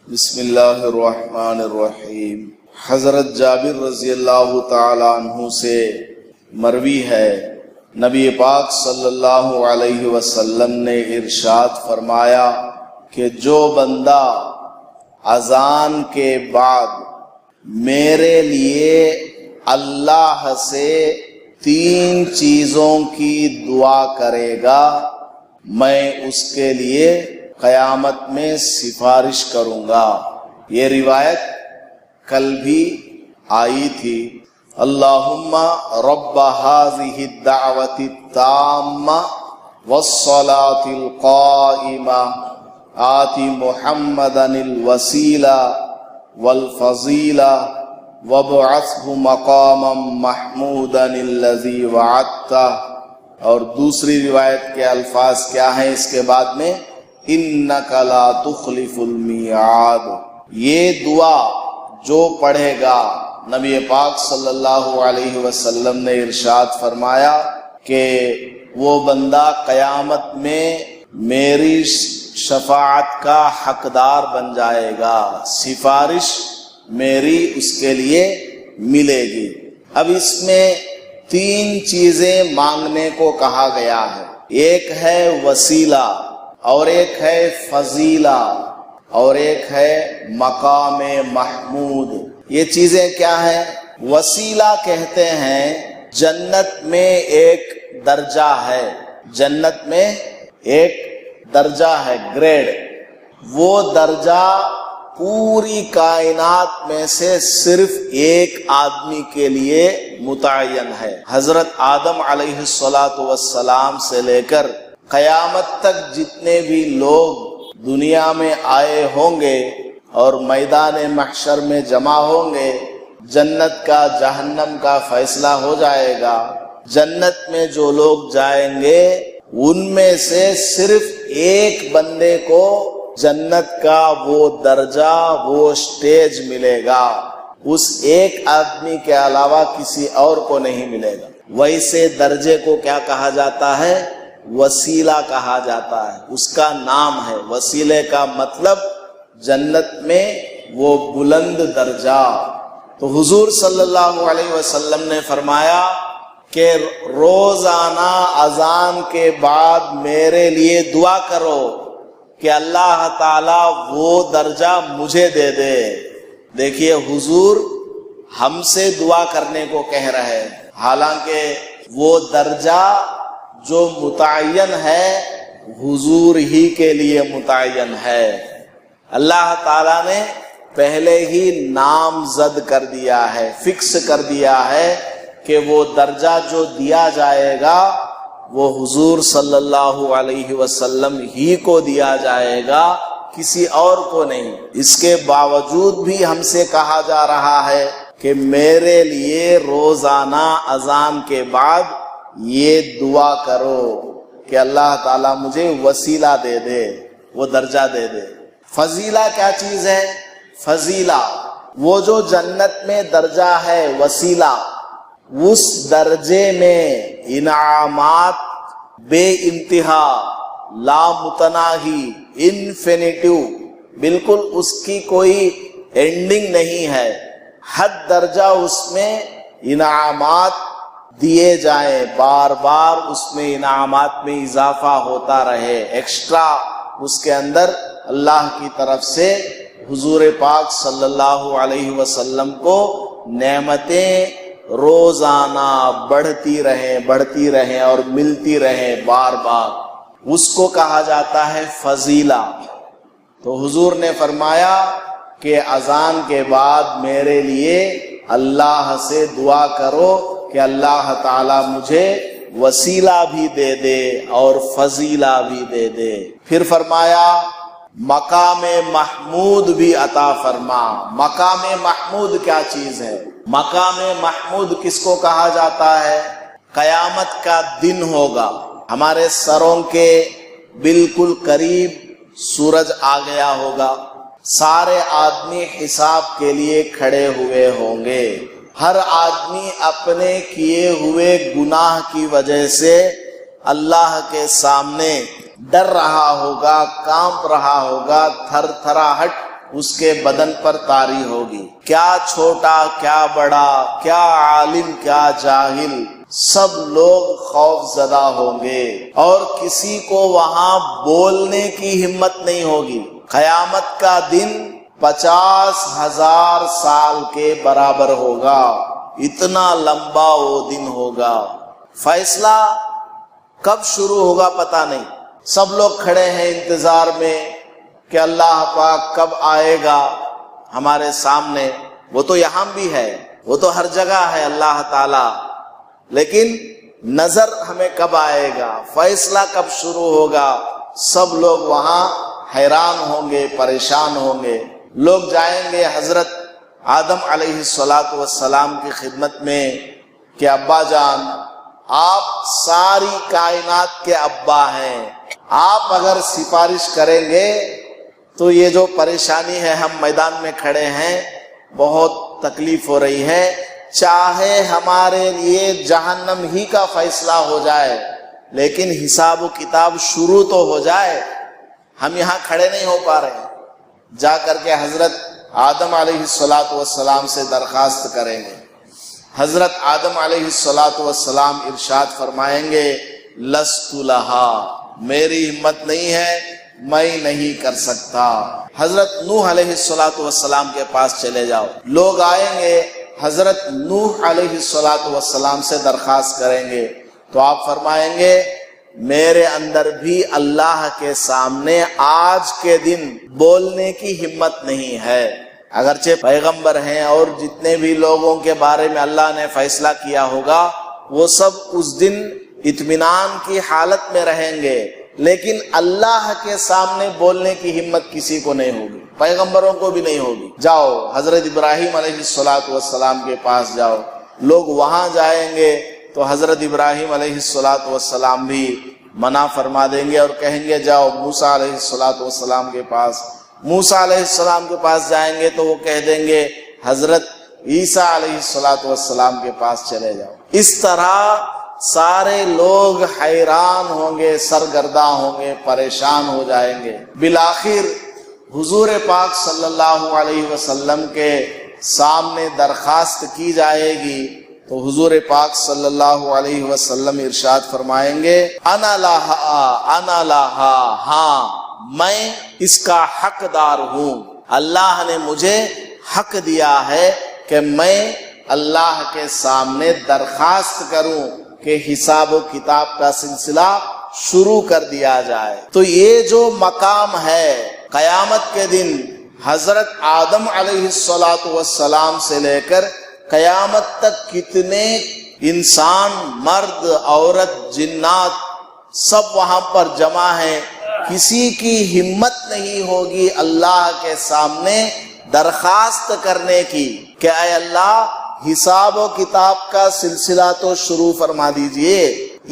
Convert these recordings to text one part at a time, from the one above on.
بسم اللہ الرحمن الرحیم۔ حضرت جابر رضی اللہ تعالی عنہ سے مروی ہے، نبی پاک صلی اللہ علیہ وسلم نے ارشاد فرمایا کہ جو بندہ اذان کے بعد میرے لیے اللہ سے 3 چیزوں کی دعا کرے گا، میں اس کے لیے قیامت میں سفارش کروں گا۔ یہ روایت کل بھی آئی تھی۔ اللہم رب هذه الدعوة التامة والصلاة القائمة آت محمدا الوسيلة والفضيلة وابعثه مقاما محمودا الذي وعدته۔ اور دوسری روایت کے الفاظ کیا ہیں اس کے بعد میں؟ اِنَّكَ لَا تُخْلِفُ الْمِيعَادَ۔ یہ دعا جو پڑھے گا، نبی پاک صلی اللہ علیہ وسلم نے ارشاد فرمایا کہ وہ بندہ قیامت میں میری شفاعت کا حقدار بن جائے گا، سفارش میری اس کے لیے ملے گی۔ اب اس میں 3 چیزیں مانگنے کو کہا گیا ہے، ایک ہے وسیلہ، اور ایک ہے فضیلہ، اور ایک ہے مقام محمود۔ یہ چیزیں کیا ہیں؟ وسیلہ کہتے ہیں جنت میں ایک درجہ ہے، جنت میں ایک درجہ ہے، گریڈ۔ وہ درجہ پوری کائنات میں سے صرف ایک آدمی کے لیے متعین ہے۔ حضرت آدم علیہ السلام سے لے کر قیامت تک جتنے بھی لوگ دنیا میں آئے ہوں گے اور میدان محشر میں جمع ہوں گے، جنت کا جہنم کا فیصلہ ہو جائے گا۔ جنت میں جو لوگ جائیں گے ان میں سے صرف ایک بندے کو جنت کا وہ درجہ، وہ سٹیج ملے گا، اس ایک آدمی کے علاوہ کسی اور کو نہیں ملے گا۔ ویسے درجے کو کیا کہا جاتا ہے؟ وسیلہ کہا جاتا ہے، اس کا نام ہے۔ وسیلے کا مطلب جنت میں وہ بلند درجہ۔ تو حضور صلی اللہ علیہ وسلم نے فرمایا کہ روزانہ اذان کے بعد میرے لیے دعا کرو کہ اللہ تعالی وہ درجہ مجھے دے دے۔ دیکھیے حضور ہم سے دعا کرنے کو کہہ رہے ہیں، حالانکہ وہ درجہ جو متعین ہے حضور ہی کے لیے متعین ہے۔ اللہ تعالیٰ نے پہلے ہی نامزد کر دیا ہے، فکس کر دیا ہے کہ وہ درجہ جو دیا جائے گا وہ حضور صلی اللہ علیہ وسلم ہی کو دیا جائے گا، کسی اور کو نہیں۔ اس کے باوجود بھی ہم سے کہا جا رہا ہے کہ میرے لیے روزانہ اذان کے بعد یہ دعا کرو کہ اللہ تعالیٰ مجھے وسیلہ دے دے، وہ درجہ دے دے۔ فضیلہ کیا چیز ہے؟ فضیلہ وہ جو جنت میں درجہ ہے، وسیلہ، اس درجے میں انعامات بے انتہا، لامتناہی، انفینیٹیو، بالکل اس کی کوئی اینڈنگ نہیں ہے۔ حد درجہ اس میں انعامات دیے جائیں، بار بار اس میں انعامات میں اضافہ ہوتا رہے، ایکسٹرا اس کے اندر اللہ کی طرف سے حضور پاک صلی اللہ علیہ وسلم کو نعمتیں روزانہ بڑھتی رہیں اور ملتی رہیں بار بار، اس کو کہا جاتا ہے فضیلہ۔ تو حضور نے فرمایا کہ اذان کے بعد میرے لیے اللہ سے دعا کرو کہ اللہ تعالیٰ مجھے وسیلہ بھی دے دے اور فضیلہ بھی دے دے۔ پھر فرمایا مقام محمود بھی عطا فرما۔ مقام محمود کیا چیز ہے؟ مقام محمود کس کو کہا جاتا ہے؟ قیامت کا دن ہوگا، ہمارے سروں کے بالکل قریب سورج آ گیا ہوگا، سارے آدمی حساب کے لیے کھڑے ہوئے ہوں گے، ہر آدمی اپنے کیے ہوئے گناہ کی وجہ سے اللہ کے سامنے ڈر رہا ہوگا، کانپ رہا ہوگا، تھر تھراہٹ اس کے بدن پر طاری ہوگی۔ کیا چھوٹا کیا بڑا، کیا عالم کیا جاہل، سب لوگ خوف زدہ ہوں گے اور کسی کو وہاں بولنے کی ہمت نہیں ہوگی۔ قیامت کا دن 50,000 سال کے برابر ہوگا، اتنا لمبا وہ دن ہوگا۔ فیصلہ کب شروع ہوگا پتہ نہیں، سب لوگ کھڑے ہیں انتظار میں کہ اللہ پاک کب آئے گا ہمارے سامنے۔ وہ تو یہاں بھی ہے، وہ تو ہر جگہ ہے اللہ تعالی، لیکن نظر ہمیں کب آئے گا، فیصلہ کب شروع ہوگا، سب لوگ وہاں حیران ہوں گے، پریشان ہوں گے۔ لوگ جائیں گے حضرت آدم علیہ السلام کی خدمت میں کہ ابا جان، آپ ساری کائنات کے ابا ہیں، آپ اگر سفارش کریں گے تو یہ جو پریشانی ہے، ہم میدان میں کھڑے ہیں، بہت تکلیف ہو رہی ہے، چاہے ہمارے لیے جہنم ہی کا فیصلہ ہو جائے لیکن حساب و کتاب شروع تو ہو جائے۔ ہم یہاں کھڑے نہیں ہو پا رہے ہیں، جا کر کے حضرت آدم علیہ السلام سے درخواست کریں گے۔ حضرت آدم علیہ السلام ارشاد فرمائیں گے لست لہا، میری ہمت نہیں ہے، میں نہیں کر سکتا۔ حضرت نوح علیہ السلام کے پاس چلے جاؤ، لوگ آئیں گے، حضرت نوح علیہ السلام سے درخواست کریں گے تو آپ فرمائیں گے میرے اندر بھی اللہ کے سامنے آج کے دن بولنے کی ہمت نہیں ہے۔ اگرچہ پیغمبر ہیں اور جتنے بھی لوگوں کے بارے میں اللہ نے فیصلہ کیا ہوگا وہ سب اس دن اطمینان کی حالت میں رہیں گے، لیکن اللہ کے سامنے بولنے کی ہمت کسی کو نہیں ہوگی، پیغمبروں کو بھی نہیں ہوگی۔ جاؤ حضرت ابراہیم علیہ السلام کے پاس جاؤ، لوگ وہاں جائیں گے تو حضرت ابراہیم علیہ السلام بھی منع فرما دیں گے اور کہیں گے جاؤ موسیٰ علیہ السلام کے پاس۔ موسیٰ علیہ السلام کے پاس جائیں گے تو وہ کہہ دیں گے حضرت عیسیٰ علیہ السلام کے پاس چلے جاؤ۔ اس طرح سارے لوگ حیران ہوں گے، سرگرداں ہوں گے، پریشان ہو جائیں گے۔ بالآخر حضور پاک صلی اللہ علیہ وسلم کے سامنے درخواست کی جائے گی تو حضور پاک صلی اللہ علیہ وسلم ارشاد فرمائیں گے انا لہا، ہاں میں اس کا حقدار ہوں، اللہ نے مجھے حق دیا ہے کہ میں اللہ کے سامنے درخواست کروں کہ حساب و کتاب کا سلسلہ شروع کر دیا جائے۔ تو یہ جو مقام ہے قیامت کے دن حضرت آدم علیہ السلام سے لے کر قیامت تک کتنے انسان، مرد، عورت، جنات سب وہاں پر جمع ہیں، کسی کی ہمت نہیں ہوگی اللہ کے سامنے درخواست کرنے کی کہ اے اللہ حساب و کتاب کا سلسلہ تو شروع فرما دیجئے۔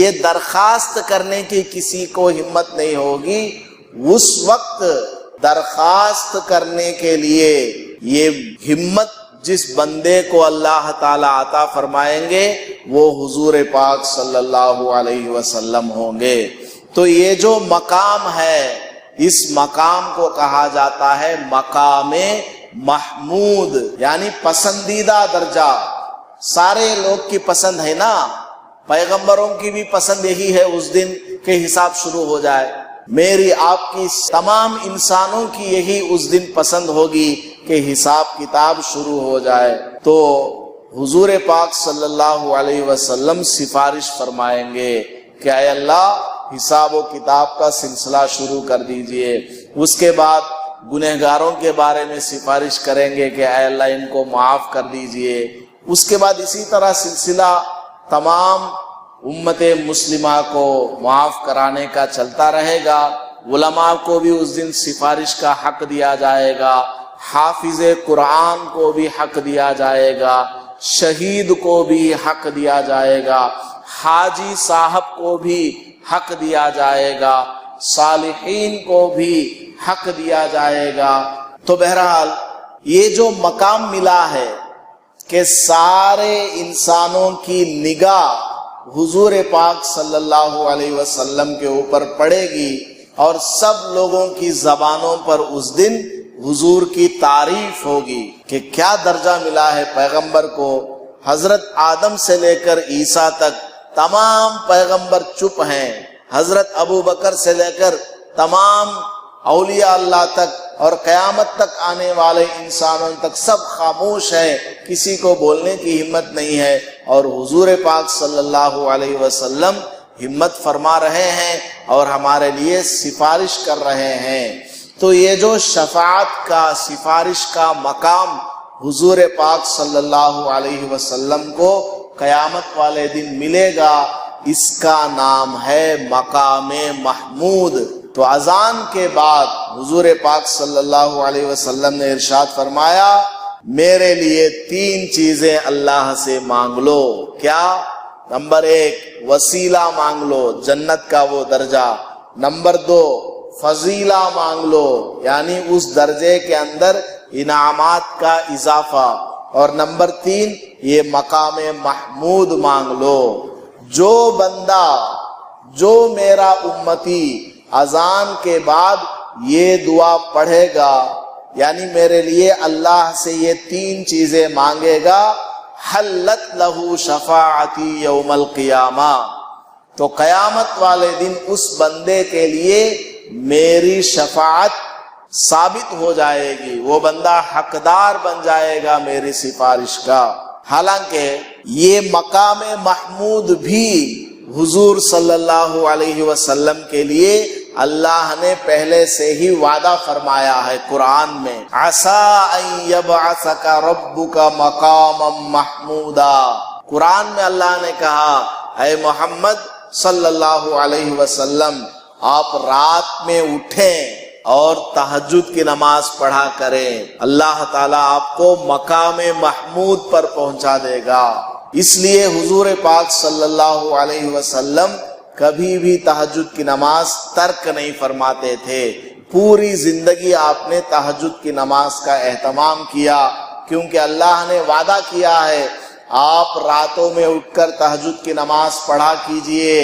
یہ درخواست کرنے کی کسی کو ہمت نہیں ہوگی۔ اس وقت درخواست کرنے کے لیے یہ ہمت جس بندے کو اللہ تعالی عطا فرمائیں گے وہ حضور پاک صلی اللہ علیہ وسلم ہوں گے۔ تو یہ جو مقام ہے اس مقام کو کہا جاتا ہے مقام محمود، یعنی پسندیدہ درجہ۔ سارے لوگ کی پسند ہے نا، پیغمبروں کی بھی پسند یہی ہے اس دن کہ حساب شروع ہو جائے، میری آپ کی تمام انسانوں کی یہی اس دن پسند ہوگی کہ حساب کتاب شروع ہو جائے۔ تو حضور پاک صلی اللہ علیہ وسلم سفارش فرمائیں گے کہ اے اللہ حساب و کتاب کا سلسلہ شروع کر دیجئے۔ اس کے بعد گنہگاروں کے بارے میں سفارش کریں گے کہ اے اللہ ان کو معاف کر دیجئے۔ اس کے بعد اسی طرح سلسلہ تمام امت مسلمہ کو معاف کرانے کا چلتا رہے گا۔ علماء کو بھی اس دن سفارش کا حق دیا جائے گا، حافظ قرآن کو بھی حق دیا جائے گا، شہید کو بھی حق دیا جائے گا، حاجی صاحب کو بھی حق دیا جائے گا، صالحین کو بھی حق دیا جائے گا۔ تو بہرحال یہ جو مقام ملا ہے کہ سارے انسانوں کی نگاہ حضور پاک صلی اللہ علیہ وسلم کے اوپر پڑے گی اور سب لوگوں کی زبانوں پر اس دن حضور کی تعریف ہوگی کہ کیا درجہ ملا ہے پیغمبر کو. حضرت آدم سے لے کر عیسیٰ تک تمام پیغمبر چپ ہیں. حضرت ابو بکر سے لے کر تمام اولیاء اللہ تک اور قیامت تک آنے والے انسانوں تک سب خاموش ہیں، کسی کو بولنے کی ہمت نہیں ہے. اور حضور پاک صلی اللہ علیہ وسلم ہمت فرما رہے ہیں اور ہمارے لیے سفارش کر رہے ہیں. تو یہ جو شفاعت کا، سفارش کا مقام حضور پاک صلی اللہ علیہ وسلم کو قیامت والے دن ملے گا، اس کا نام ہے مقام محمود. تو اذان کے بعد حضور پاک صلی اللہ علیہ وسلم نے ارشاد فرمایا، میرے لیے 3 چیزیں اللہ سے مانگ لو. کیا؟ نمبر 1 وسیلہ مانگ لو، جنت کا وہ درجہ. نمبر 2 فضیلہ مانگ لو، یعنی اس درجے کے اندر انعامات کا اضافہ. اور نمبر 3 یہ مقام محمود مانگ لو. جو بندہ، جو میرا امتی اذان کے بعد یہ دعا پڑھے گا، یعنی میرے لیے اللہ سے یہ 3 چیزیں مانگے گا، حلت لہو شفاعتی یوم القیامہ، تو قیامت والے دن اس بندے کے لیے میری شفاعت ثابت ہو جائے گی، وہ بندہ حقدار بن جائے گا میری سفارش کا. حالانکہ یہ مقام محمود بھی حضور صلی اللہ علیہ وسلم کے لیے اللہ نے پہلے سے ہی وعدہ فرمایا ہے قرآن میں، عَسَىٰ أَن يَبْعَثَكَ رَبُّكَ مَقَامًا مَحْمُودًا. قرآن میں اللہ نے کہا، اے محمد صلی اللہ علیہ وسلم، آپ رات میں اٹھیں اور تہجد کی نماز پڑھا کریں، اللہ تعالیٰ آپ کو مقام محمود پر پہنچا دے گا. اس لیے حضور پاک صلی اللہ علیہ وسلم کبھی بھی تہجد کی نماز ترک نہیں فرماتے تھے. پوری زندگی آپ نے تہجد کی نماز کا اہتمام کیا، کیونکہ اللہ نے وعدہ کیا ہے آپ راتوں میں اٹھ کر تہجد کی نماز پڑھا کیجئے.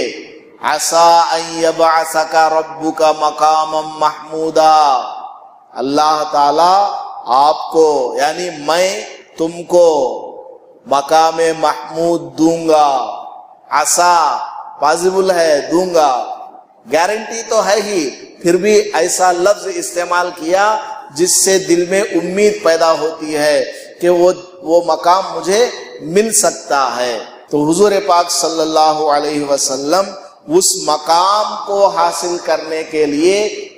عَسَىٰ أَن يَبْعَثَكَ رَبُّكَ مَقَامًا مَحْمُودًا. اللہ تعالیٰ آپ کو، یعنی میں تم کو مقام محمود دوں گا. عَسَىٰ پازیبل ہے، دوں گا، گارنٹی تو ہے ہی، پھر بھی ایسا لفظ استعمال کیا جس سے دل میں امید پیدا ہوتی ہے کہ وہ مقام مجھے مل سکتا ہے. تو حضور پاک صلی اللہ علیہ وسلم اس مقام کو حاصل کرنے کے لیے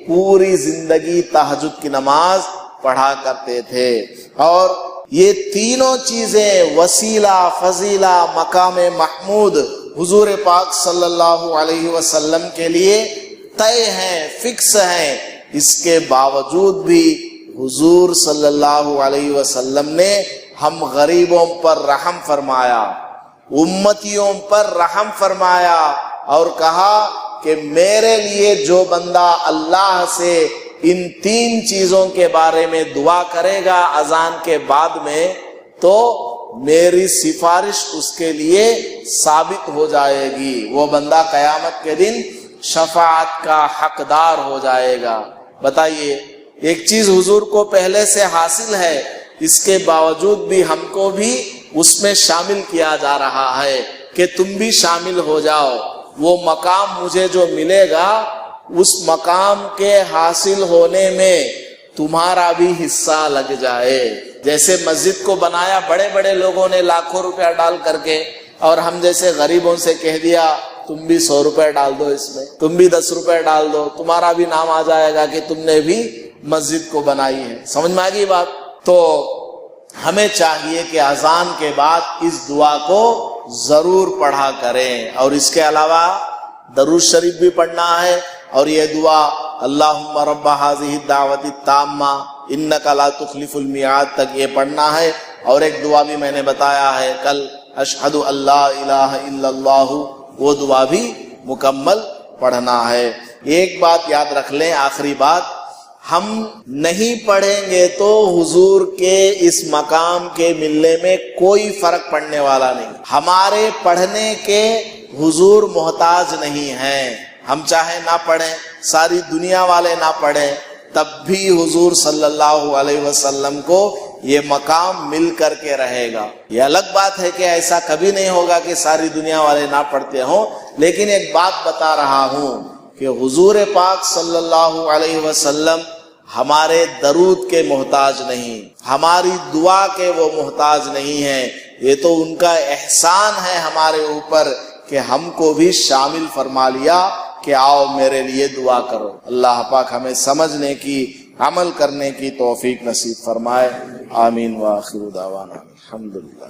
پوری زندگی تہجد کی نماز پڑھا کرتے تھے. اور یہ تینوں چیزیں، وسیلہ، فضیلہ، مقام محمود، حضور پاک صلی اللہ علیہ وسلم کے لیے طے ہیں، فکس ہیں. اس کے باوجود بھی حضور صلی اللہ علیہ وسلم نے ہم غریبوں پر رحم فرمایا، امتیوں پر رحم فرمایا اور کہا کہ میرے لیے جو بندہ اللہ سے ان 3 چیزوں کے بارے میں دعا کرے گا اذان کے بعد میں، تو میری سفارش اس کے لیے ثابت ہو جائے گی، وہ بندہ قیامت کے دن شفاعت کا حقدار ہو جائے گا. بتائیے، ایک چیز حضور کو پہلے سے حاصل ہے، اس کے باوجود بھی ہم کو بھی اس میں شامل کیا جا رہا ہے کہ تم بھی شامل ہو جاؤ. وہ مقام مجھے جو ملے گا، اس مقام کے حاصل ہونے میں تمہارا بھی حصہ لگ جائے. جیسے مسجد کو بنایا بڑے بڑے لوگوں نے لاکھوں روپیہ ڈال کر کے، اور ہم جیسے غریبوں سے کہہ دیا تم بھی 100 روپے ڈال دو، اس میں تم بھی 10 روپے ڈال دو، تمہارا بھی نام آ جائے گا کہ تم نے بھی مسجد کو بنائی ہے. سمجھ میں آ گئی بات؟ تو ہمیں چاہیے کہ اذان کے بعد اس دعا کو ضرور پڑھا کریں، اور اس کے علاوہ درود شریف بھی پڑھنا ہے. اور یہ دعا اللہم رب ھذہ الدعوۃ التامہ انک لا تخلف المیعاد تک یہ پڑھنا ہے. اور ایک دعا بھی میں نے بتایا ہے کل، اشہد ان لا الہ الا اللہ، وہ دعا بھی مکمل پڑھنا ہے. ایک بات یاد رکھ لیں، آخری بات، ہم نہیں پڑھیں گے تو حضور کے اس مقام کے ملنے میں کوئی فرق پڑنے والا نہیں. ہمارے پڑھنے کے حضور محتاج نہیں ہیں. ہم چاہے نہ پڑھیں، ساری دنیا والے نہ پڑھیں، تب بھی حضور صلی اللہ علیہ وسلم کو یہ مقام مل کر کے رہے گا۔ یہ الگ بات ہے کہ ایسا کبھی نہیں ہوگا کہ ساری دنیا والے نہ پڑھتے ہوں، لیکن ایک بات بتا رہا ہوں کہ حضور پاک صلی اللہ علیہ وسلم ہمارے درود کے محتاج نہیں، ہماری دعا کے وہ محتاج نہیں ہیں، یہ تو ان کا احسان ہے ہمارے اوپر کہ ہم کو بھی شامل فرما لیا کہ آؤ میرے لیے دعا کرو۔ اللہ پاک ہمیں سمجھنے کی، عمل کرنے کی توفیق نصیب فرمائے، آمین۔ وآخر دعوانا الحمدللہ۔